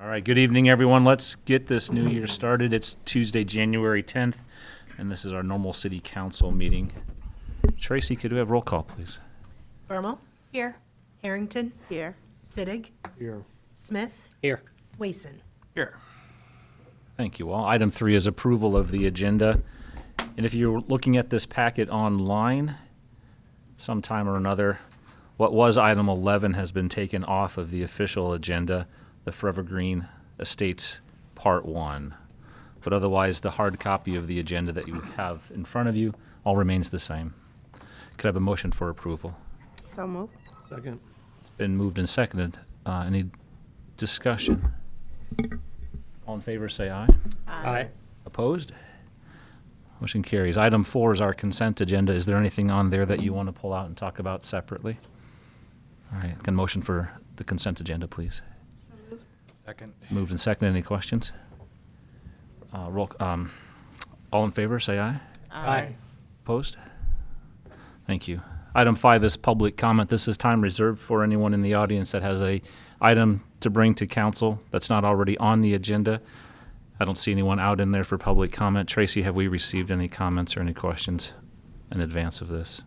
All right, good evening, everyone. Let's get this new year started. It's Tuesday, January 10th, and this is our normal city council meeting. Tracy, could we have roll call, please? Bermal. Here. Harrington. Here. Sittig. Here. Smith. Here. Wason. Here. Thank you all. Item 3 is approval of the agenda. And if you're looking at this packet online, sometime or another, what was item 11 has been taken off of the official agenda, the Forever Green Estates Part 1. But otherwise, the hard copy of the agenda that you have in front of you all remains the same. Could I have a motion for approval? So moved. Second. It's been moved and seconded. Any discussion? All in favor, say aye. Aye. Opposed? Motion carries. Item 4 is our consent agenda. Is there anything on there that you want to pull out and talk about separately? All right, can motion for the consent agenda, please? Second. Moved and seconded. Any questions? All in favor, say aye. Aye. Opposed? Thank you. Item 5 is public comment. This is time reserved for anyone in the audience that has a item to bring to council that's not already on the agenda. I don't see anyone out in there for public comment. Tracy, have we received any comments or any questions in advance of this?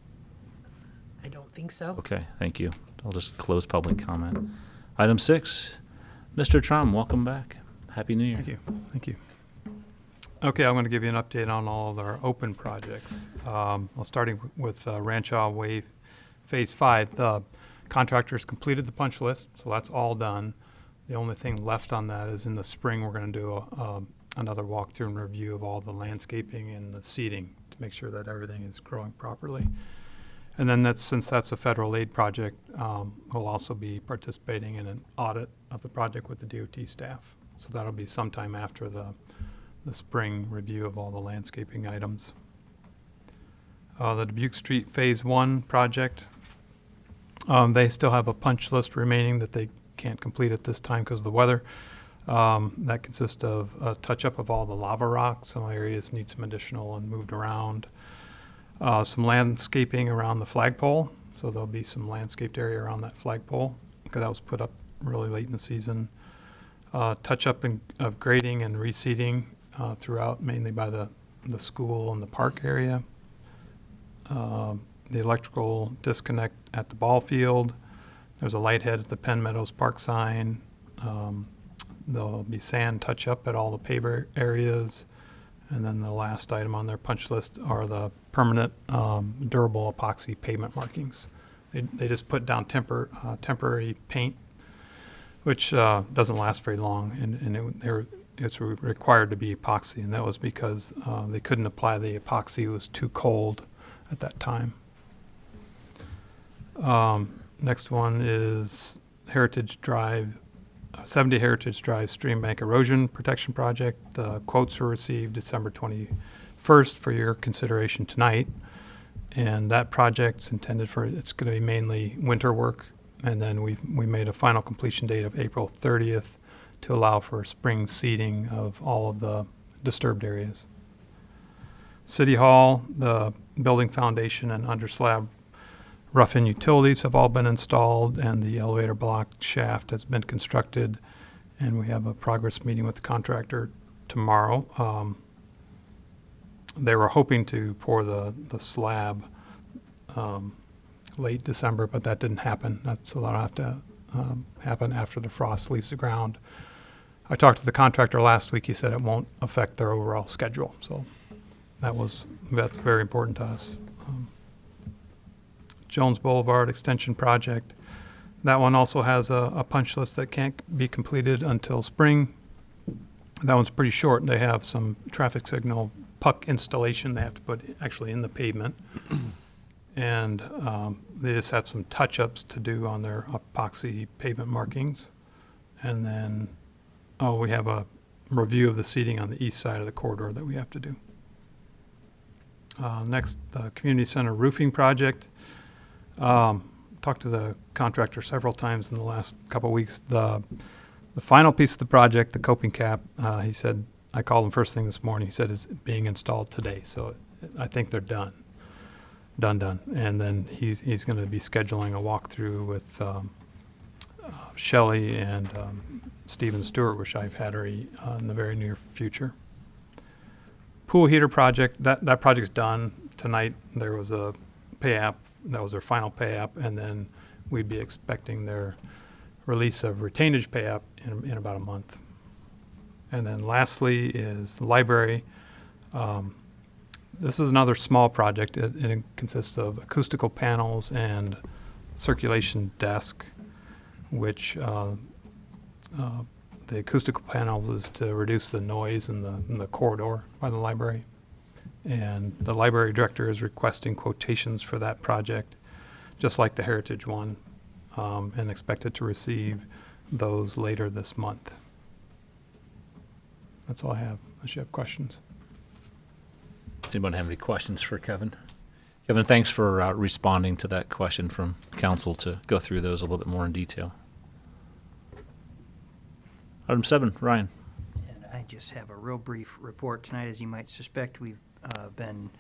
I don't think so. Okay, thank you. I'll just close public comment. Item 6, Mr. Trum, welcome back. Happy New Year. Thank you. Thank you. Okay, I'm going to give you an update on all of our open projects. Starting with Ranchaw Way Phase 5. The contractors completed the punch list, so that's all done. The only thing left on that is in the spring we're going to do another walkthrough and review of all the landscaping and the seeding to make sure that everything is growing properly. And then since that's a federal aid project, we'll also be participating in an audit of the project with the DOT staff. So that'll be sometime after the spring review of all the landscaping items. The Dubuque Street Phase 1 project, they still have a punch list remaining that they can't complete at this time because of the weather. That consists of a touch-up of all the lava rocks. Some areas need some additional and moved around. Some landscaping around the flagpole. So there'll be some landscaped area around that flagpole because that was put up really late in the season. Touch-up of grading and reseeding throughout, mainly by the school and the park area. The electrical disconnect at the ball field. There's a light head at the Penn Meadows Park sign. There'll be sand touch-up at all the paver areas. And then the last item on their punch list are the permanent durable epoxy pavement markings. They just put down temporary paint, which doesn't last very long, and it's required to be epoxy, and that was because they couldn't apply the epoxy. It was too cold at that time. Next one is Heritage Drive, 70 Heritage Drive Stream Bank Erosion Protection Project. The quotes were received December 21st for your consideration tonight. And that project's intended it's going to be mainly winter work. And then we made a final completion date of April 30th to allow for spring seeding of all of the disturbed areas. City Hall, the building foundation and underslab rough-in utilities have all been installed, and the elevator block shaft has been constructed, and we have a progress meeting with the contractor tomorrow. They were hoping to pour the slab late December, but that didn't happen. So that'll have to happen after the frost leaves the ground. I talked to the contractor last week. He said it won't affect their overall schedule, so that's very important to us. Jones Boulevard Extension Project. That one also has a punch list that can't be completed until spring. That one's pretty short. They have some traffic signal puck installation they have to put actually in the pavement. And they just have some touch-ups to do on their epoxy pavement markings. And then, we have a review of the seating on the east side of the corridor that we have to do. Next, the Community Center Roofing Project. Talked to the contractor several times in the last couple of weeks. The final piece of the project, the coping cap, he said, I called him first thing this morning. He said is being installed today. So I think they're done. Done. And then he's going to be scheduling a walkthrough with Shelley and Stephen Stewart, which I've had in the very near future. Pool heater project, that project's done. Tonight there was a pay app, that was their final pay app, and then we'd be expecting their release of retainage pay app in about a month. And then lastly is the library. This is another small project. It consists of acoustical panels and circulation desk, which the acoustical panels is to reduce the noise in the corridor by the library. And the library director is requesting quotations for that project, just like the Heritage one, and expected to receive those later this month. That's all I have, unless you have questions. Anyone have any questions for Kevin? Kevin, thanks for responding to that question from council to go through those a little bit more in detail. Item 7, Ryan. And I just have a real brief report tonight. As you might suspect, we've been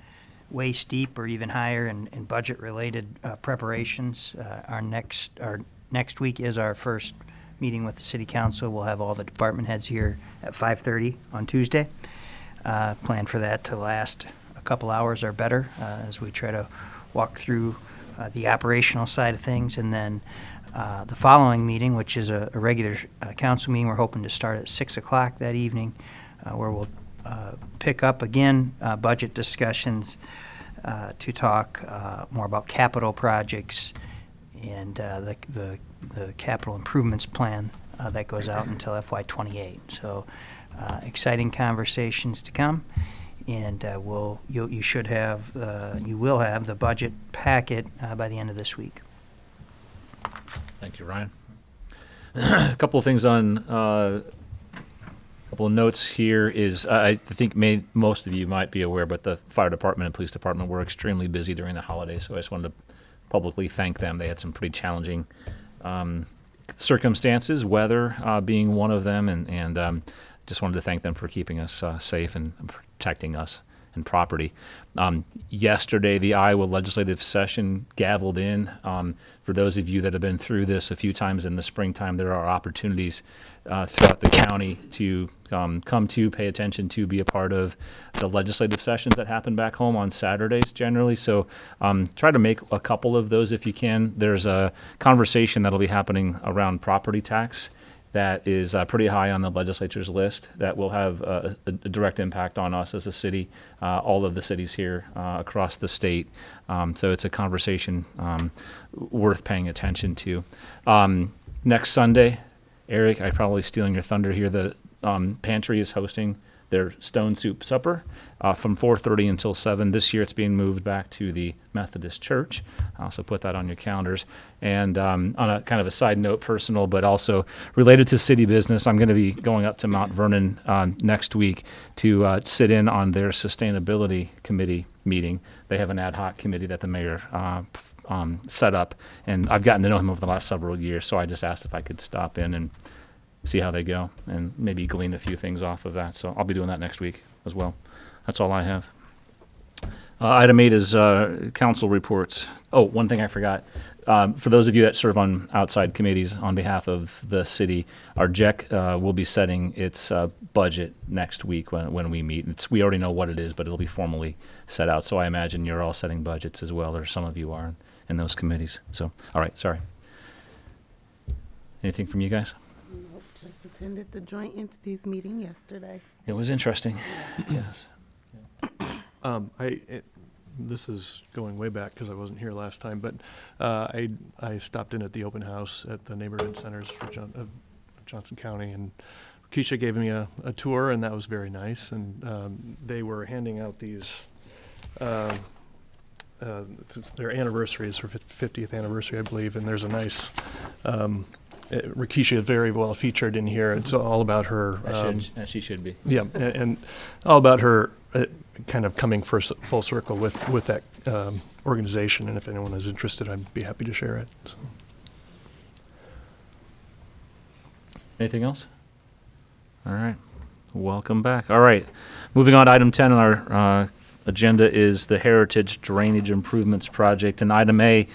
waist deep or even higher in budget-related preparations. Our next week is our first meeting with the City Council. We'll have all the department heads here at 5:30 on Tuesday. Plan for that to last a couple hours or better as we try to walk through the operational side of things. And then the following meeting, which is a regular council meeting, we're hoping to start at 6 o'clock that evening, where we'll pick up again budget discussions to talk more about capital projects and the capital improvements plan that goes out until FY28. So exciting conversations to come, and you will have the budget packet by the end of this week. Thank you, Ryan. A couple of things on a couple of notes here is I think most of you might be aware, but the fire department and police department were extremely busy during the holidays, so I just wanted to publicly thank them. They had some pretty challenging circumstances, weather being one of them, and just wanted to thank them for keeping us safe and protecting us and property. Yesterday, the Iowa legislative session gavelled in. For those of you that have been through this a few times in the springtime, there are opportunities throughout the county to come to, pay attention to, be a part of the legislative sessions that happen back home on Saturdays generally. So try to make a couple of those if you can. There's a conversation that'll be happening around property tax that is pretty high on the legislature's list that will have a direct impact on us as a city, all of the cities here across the state. So it's a conversation worth paying attention to. Next Sunday, Eric, I'm probably stealing your thunder here. The pantry is hosting their stone soup supper from 4:30 until 7. This year it's being moved back to the Methodist Church, so put that on your calendars. And on a kind of a side note, personal, but also related to city business, I'm going to be going up to Mount Vernon next week to sit in on their sustainability committee meeting. They have an ad hoc committee that the mayor set up, and I've gotten to know him over the last several years, so I just asked if I could stop in and see how they go and maybe glean a few things off of that. So I'll be doing that next week as well. That's all I have. Item 8 is council reports. Oh, one thing I forgot. For those of you that serve on outside committees on behalf of the city, our JEC will be setting its budget next week when we meet. We already know what it is, but it'll be formally set out. So I imagine you're all setting budgets as well, or some of you are in those committees. So, all right, sorry. Anything from you guys? Nope, just attended the joint entities meeting yesterday. It was interesting. Yes. This is going way back because I wasn't here last time, but I stopped in at the open house at the neighborhood centers for Johnson County, and Keisha gave me a tour, and that was very nice. And they were handing out these. It's their anniversary is her 50th anniversary, I believe, and there's a nice. Rakisha is very well featured in here. It's all about her. She should be. Yeah, and all about her kind of coming full circle with that organization. And if anyone is interested, I'd be happy to share it. So. Anything else? All right. Welcome back. All right. Moving on to item 10 on our agenda is the Heritage Drainage Improvements Project. And item A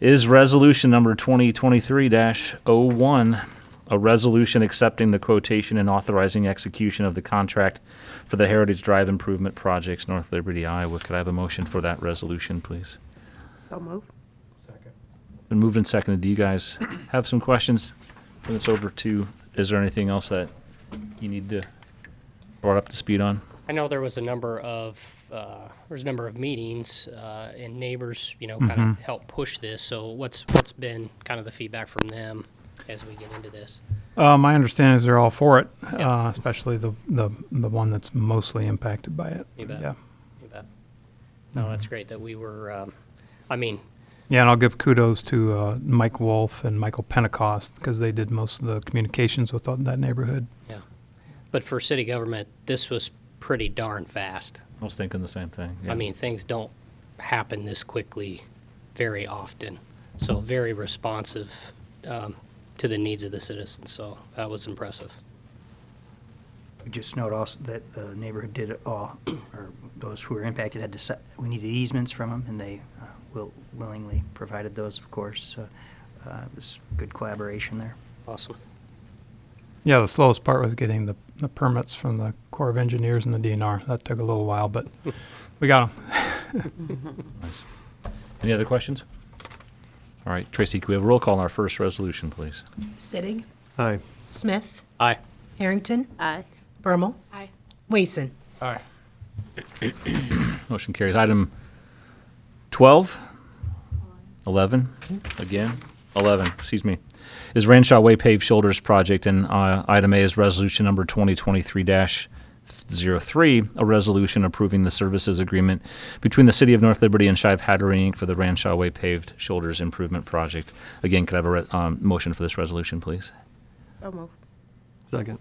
is resolution number 2023-01, a resolution accepting the quotation and authorizing execution of the contract for the Heritage Drive Improvement Projects, North Liberty, Iowa. Could I have a motion for that resolution, please? So move. Been moved and seconded. Do you guys have some questions? Turn this over to, is there anything else that you need to brought up to speed on? I know there was a number of meetings and neighbors, kind of help push this. So what's been kind of the feedback from them as we get into this? My understanding is they're all for it, Yeah. especially the one that's mostly impacted by it. You bet. Yeah. You bet. No, that's great that we were. Yeah, and I'll give kudos to Mike Wolf and Michael Pentecost because they did most of the communications with that neighborhood. Yeah. But for city government, this was pretty darn fast. I was thinking the same thing. Yeah. I mean, things don't happen this quickly very often. So very responsive to the needs of the citizens. So that was impressive. We just note also that the neighborhood did it all, or those who were impacted had to we needed easements from them, and they willingly provided those, of course. So it was good collaboration there. Awesome. Yeah, the slowest part was getting the permits from the Corps of Engineers and the DNR. That took a little while, but we got them. Nice. Any other questions? All right, Tracy, can we have a roll call on our first resolution, please? Sittig, Aye. Smith, Aye. Harrington, Aye. Bermal, Aye. Wason. Motion carries. Item 12, 11, again, 11, excuse me, is Ranshaw Way Paved Shoulders Project, and item A is resolution number 2023-03, a resolution approving the services agreement between the City of North Liberty and Shive Hattery, Inc. for the Ranshaw Way Paved Shoulders Improvement Project. Again, could I have a motion for this resolution, please? So move. Second.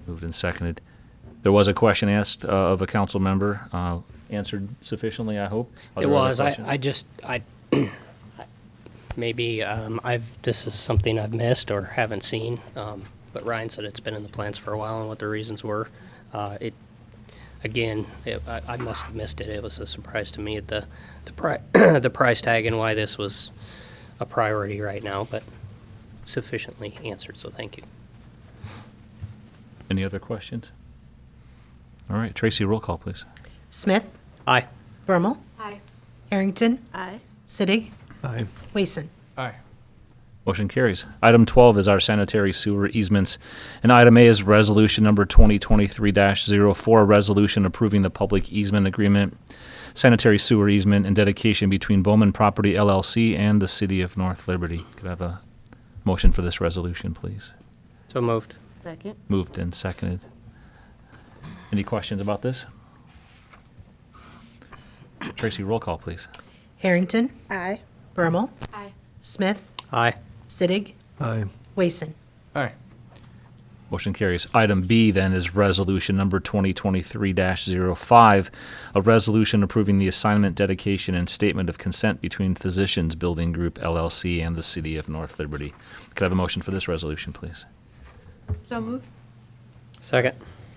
Moved and seconded. There was a question asked of a council member, answered sufficiently, I hope. Are It there other was. questions? Maybe this is something I've missed or haven't seen. But Ryan said it's been in the plans for a while and what the reasons were. I must have missed it. It was a surprise to me at the price tag and why this was a priority right now, but sufficiently answered. So thank you. Any other questions? All right, Tracy, roll call, please. Smith, Aye. Bermal, Aye. Harrington, Aye. Sittig, Aye. Wason. Motion carries. Item 12 is our sanitary sewer easements, and item A is resolution number 2023-04, a resolution approving the public easement agreement, sanitary sewer easement, and dedication between Bowman Property LLC and the City of North Liberty. Could I have a motion for this resolution, please? So moved. Second. Moved and seconded. Any questions about this? Tracy, roll call, please. Harrington, Aye. Bermal, Aye. Smith, Aye. Sittig, Aye. Wason. Motion carries. Item B then is resolution number 2023-05, a resolution approving the assignment, dedication, and statement of consent between Physicians Building Group LLC and the City of North Liberty. Could I have a motion for this resolution, please? So move. Second.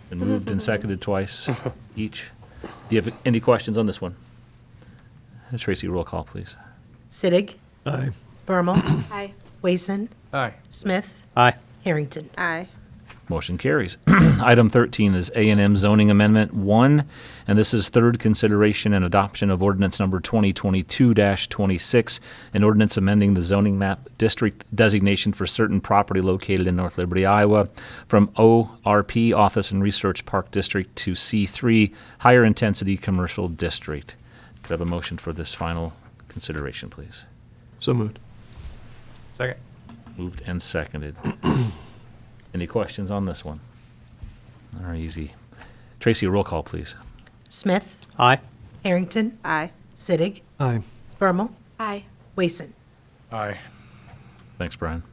Been moved and seconded twice each. Do you have any questions on this one? Tracy, roll call, please. Sittig, Aye. Bermal, Aye. Wason, Aye. Smith, Aye. Harrington. Aye. Motion carries. Item 13 is A&M Zoning Amendment 1, and this is third consideration and adoption of ordinance number 2022-26, an ordinance amending the zoning map district designation for certain property located in North Liberty, Iowa, from ORP, Office and Research Park District, to C3, Higher Intensity Commercial District. Could I have a motion for this final consideration, please? So moved. Second. Moved and seconded. Any questions on this one? All right, easy. Tracy, roll call, please. Smith, Aye. Harrington, Aye. Sittig, Aye. Bermal, Aye. Wason. Aye. Thanks, Brian.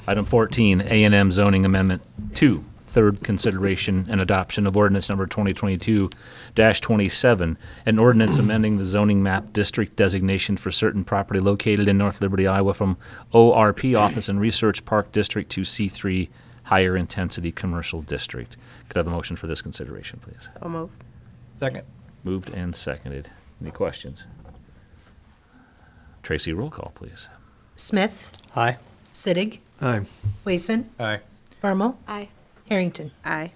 Item 14, A&M Zoning Amendment 2, third consideration and adoption of ordinance number 2022-27, an ordinance amending the zoning map district designation for certain property located in North Liberty, Iowa, from ORP, Office and Research Park District, to C3, Higher Intensity Commercial District. Could I have a motion for this consideration, please? So move. Second. Moved and seconded. Any questions? Tracy, roll call, please. Smith, Aye. Sittig, Aye. Wason, Aye. Bermal, Aye. Harrington. Aye.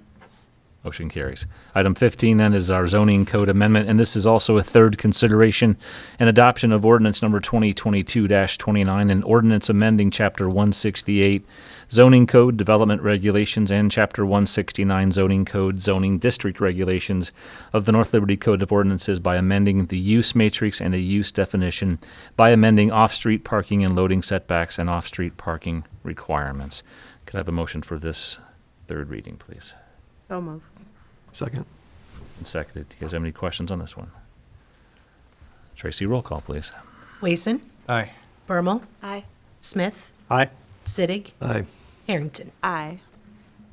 Motion carries. Item 15 then is our zoning code amendment, and this is also a third consideration and adoption of ordinance number 2022-29, an ordinance amending Chapter 168 zoning code development regulations and Chapter 169 zoning code zoning district regulations of the North Liberty Code of Ordinances by amending the use matrix and a use definition, by amending off-street parking and loading setbacks and off-street parking requirements. Could I have a motion for this third reading, please? So move. Second. And seconded. Do you guys have any questions on this one? Tracy, roll call, please. Wason, Aye. Bermal, Aye. Smith, Aye. Sittig, Aye. Harrington. Aye.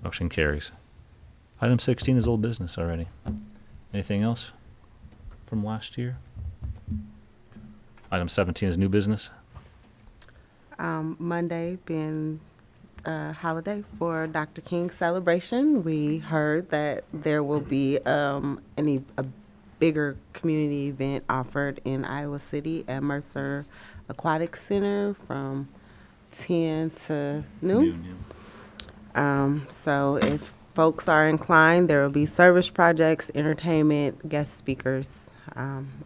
Motion carries. Item 16 is old business already. Anything else from last year? Item 17 is new business. Monday being a holiday for Dr. King's celebration, we heard that there will be a bigger community event offered in Iowa City at Mercer Aquatic Center from 10 to noon. So if folks are inclined, there will be service projects, entertainment, guest speakers,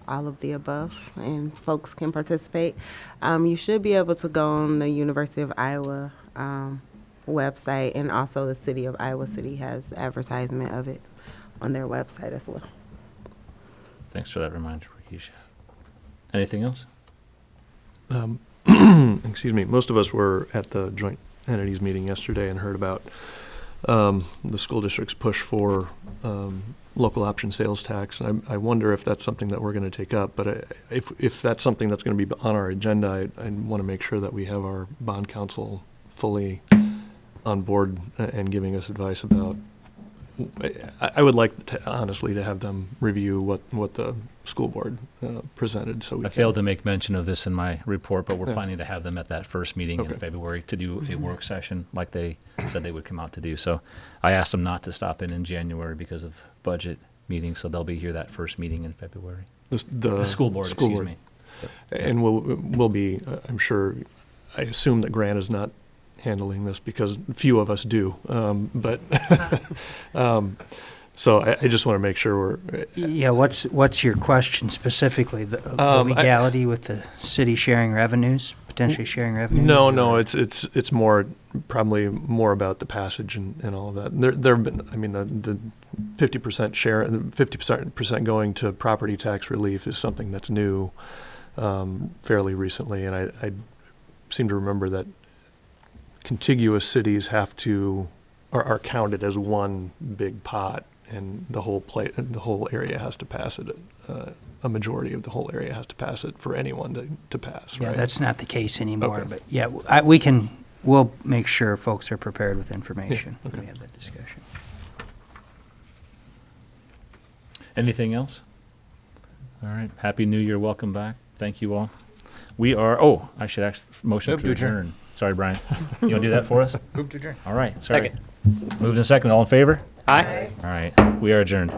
all of the above, and folks can participate. You should be able to go on the University of Iowa website, and also the City of Iowa City has advertisement of it on their website as well. Thanks for that reminder, Keisha. Anything else? Excuse me. Most of us were at the joint entities meeting yesterday and heard about the school district's push for local option sales tax. I wonder if that's something that we're going to take up. But if that's something that's going to be on our agenda, I want to make sure that we have our bond counsel fully on board and giving us advice about. I would like to, honestly, to have them review what the school board presented. So I failed to make mention of this in my report, but we're Yeah. planning to have them at that first meeting in Okay. February to do a work session like they said they would come out to do. So I asked them not to stop in January because of budget meetings, so they'll be here that first meeting in February. The school board, excuse me. And we'll be, I'm sure, I assume that Grant is not handling this because few of us do. So I just want to make sure we're. Yeah, what's your question specifically? The legality with the city sharing revenues, potentially sharing revenues? No, it's more, probably more about the passage and all of that. There have been, I mean, the 50% share, 50% going to property tax relief is something that's new fairly recently, and I seem to remember that contiguous cities have to, are counted as one big pot, and the whole area has to pass it. A majority of the whole area has to pass it for anyone to pass, Yeah, right? that's not the case anymore, Okay. but yeah, we'll make sure folks are prepared with information Yeah, okay. when we have that discussion. Anything else? All right. Happy New Year. Welcome back. Thank you all. I should ask motion Move to to adjourn. adjourn. Sorry, Brian. You want to do that for us? Move to adjourn. All right. Sorry. Second. Moved and second. All in favor? Aye. All right. We are adjourned.